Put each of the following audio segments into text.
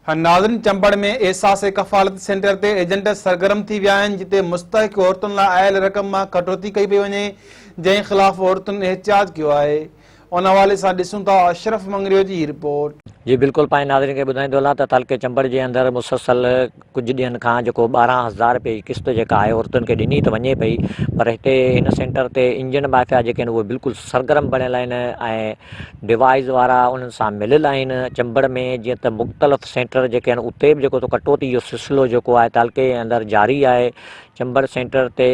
नाज़रीन, चंबड़ में एहसास कफ़ालत सेंटर ते एजेंट सरगर्म थी विया आहिनि, जिते मुस्तहिक औरतुनि लाइ आयल रक़म मां कटौती कई पई वञे, जंहिं ख़िलाफ़ औरतुनि एहतिजाज कयो आहे। उन हवाले सां ॾिसूं था अशरफ मंगरियो जी रिपोर्ट। जी बिल्कुल, पाए नाज़रीन खे ॿुधाईंदो हलां त तालके चंबड़ जे अंदरि मुसलसल कुझु ॾींहंनि खां जेको 12,000 रुपए जी किस्त जेका आहे औरतुनि खे ॾिनी त वञे पई, पर हिते हिन सेंटर ते इंजन माफ़िया जेके आहिनि उहे बिल्कुलु सरगर्म बणियल आहिनि ऐं डिवाइस वारा उन्हनि सां मिलियल आहिनि। चंबड़ में जीअं त मुख़्तलिफ़ सेंटर जेके आहिनि उते बि जेको कटौती जो सिलसिलो जेको आहे तालके जे अंदरि जारी आहे। चंबड़ सेंटर ते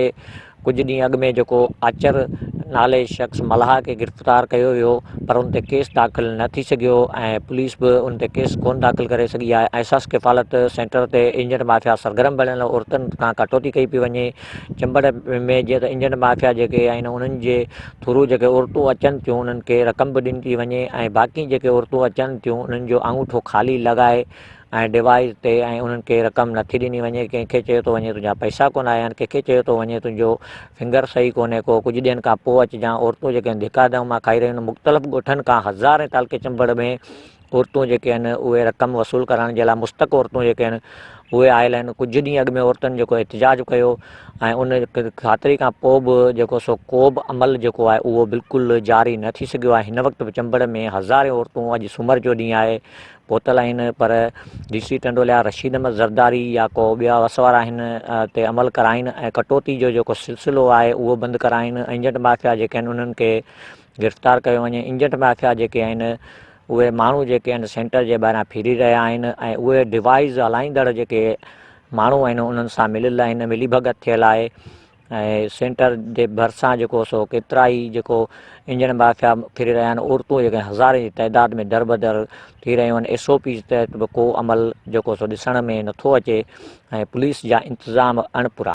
कुझु ॾींहं अॻु में जेको आचर नाले शख़्स मल्हा खे गिरफ़्तार कयो वियो, पर उन ते केस दाख़िल न थी सघियो ऐं पुलिस बि उन ते केस कोन दाख़िल करे सघी आहे। एहसास किफ़ालत सेंटर ते इंजन माफ़िया सरगर्म बणियल औरतुनि खां कटौती कई पई वञे। चंबड़ में जीअं त इंजन माफ़िया जेके आहिनि उन्हनि जे थ्रू जेके औरतूं अचनि थियूं उन्हनि खे रक़म बि ॾिनी थी वञे ऐं बाक़ी जेके औरतूं अचनि थियूं उन्हनि जो अंगूठो ख़ाली लॻाए ऐं डिवाइस ते ऐं उन्हनि खे रक़म नथी ॾिनी वञे। कंहिंखे चयो थो वञे तुंहिंजा पैसा कोन आया आहिनि, कंहिंखे चयो थो वञे तुंहिंजो फिंगर सही कोन्हे को, कुझु ॾींहंनि खां पोइ अचिजांइ। औरतूं जेके आहिनि धिका दमा खाई रहियूं आहिनि। मुख़्तलिफ़ ॻोठनि खां हज़ारे तालके चंबड़ में औरतूं जेके आहिनि उहे रक़म वसूल करण जे लाइ मुस्तक़ औरतूं जेके आहिनि उहे आयल आहिनि। कुझु ॾींहं अॻु में औरतुनि जेको एहतिजाज कयो ऐं उन ख़ातिरी खां पोइ बि जेको सो को बि अमल जेको आहे उहो बिल्कुलु जारी न थी सघियो आहे। हिन वक़्तु बि चंबड़ में हज़ारे औरतूं, अॼु सूमर जो ॾींहुं आहे, पहुतल आहिनि, पर DC टंडोलिया रशीद अहमद ज़रदारी या को ॿिया वसवार आहिनि ते अमल कराइनि ऐं कटौती जो जेको सिलसिलो आहे उहो बंदि कराइनि। इंजन माफ़िया जेके आहिनि उन्हनि खे गिरफ़्तार कयो वञे। इंजन माफ़िया जेके आहिनि उहे माण्हू जेके आहिनि सेंटर जे ॿाहिरां फिरी रहिया आहिनि ऐं उहे डिवाइस हलाईंदड़ जेके माण्हू आहिनि उन्हनि सां मिलियल आहिनि, मिली भगत थियल आहे ऐं सेंटर जे भरिसां जेको सो केतिरा ई जेको इंजन माफ़िया फिरी रहिया आहिनि। औरतूं जेके हज़ारे जी तइदाद में दर बदर थी रहियूं आहिनि। SOP तहत बि को अमल जेको सो ॾिसण में नथो अचे ऐं पुलिस जा इंतिज़ाम अणपुरा।